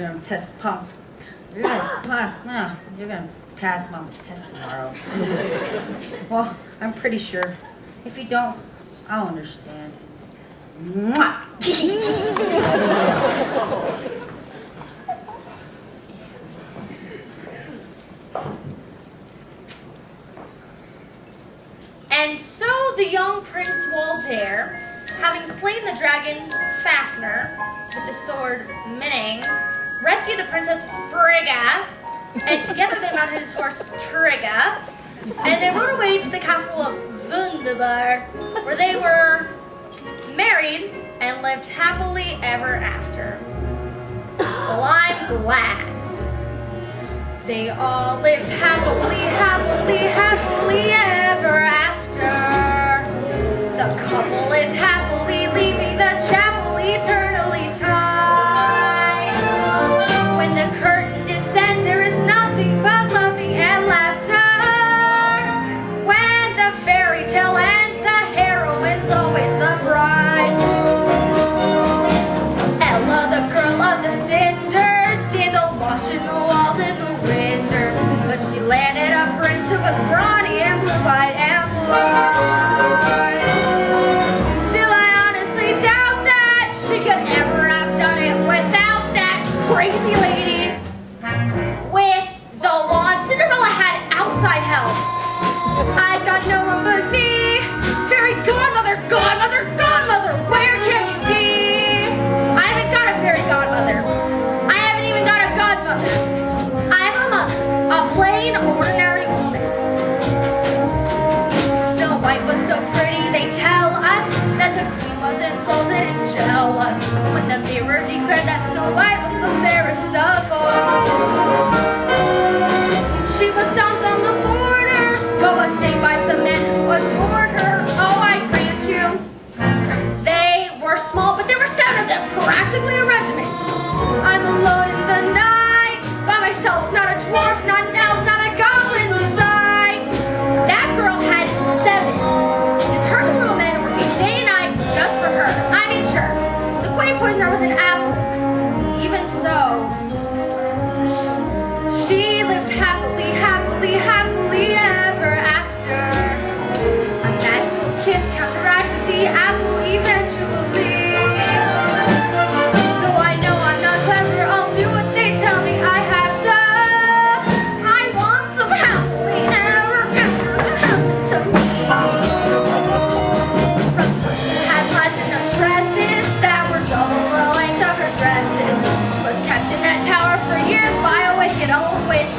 You're gonna test pump. You're gonna pass Mama's test tomorrow. Well, I'm pretty sure. If you don't, I'll understand. Mwah! And so the young Prince Waldair, having slain the dragon Fafnir with the sword Minning, rescued the princess Frigga, and together they mounted his horse Trigga, and they rode away to the castle of Wunderbar, where they were married and lived happily ever after. Well, I'm glad. They all lived happily, happily, happily ever after. The couple is happily leaving the chapel eternally tied. When the curtain descends, there is nothing but laughing and laughter. When the fairy tale ends, the heroine's always the bride. Ella, the girl of the cinders, did the washing the walls in the winter, but she landed a prince who was brawny and blue-eyed and blue-eyed. Still, I honestly doubt that she could ever have done it without that crazy lady with the wand. Cinderella had outside help. I've got no one but me. Fairy godmother, godmother, godmother, where can you be? I haven't got a fairy godmother. I haven't even got a godmother. I have a mother, a plain, ordinary woman. Snow White was so pretty, they tell us that the queen was insulted and jealous when the mirror declared that Snow White was the fairest of all. She was dumped on the border, but was saved by some men who adored her. Oh, I grant you. They were small, but there were 7 of them, practically a regiment. I'm alone in the night, by myself, not a dwarf, not an elf, not a goblin besides. That girl had 7 determined little men working day and night just for her. I mean, sure, the queen poisoned her with an apple. Even so, she lived happily, happily, happily ever after. A magical kiss counteracted the apple eventually. Though I know I'm not clever, I'll do what they tell me I have to. I want some happily ever after to happen to me. Rosa had platinum dresses that were double the length of her dresses. She was kept in that tower for years by a wicked old witch.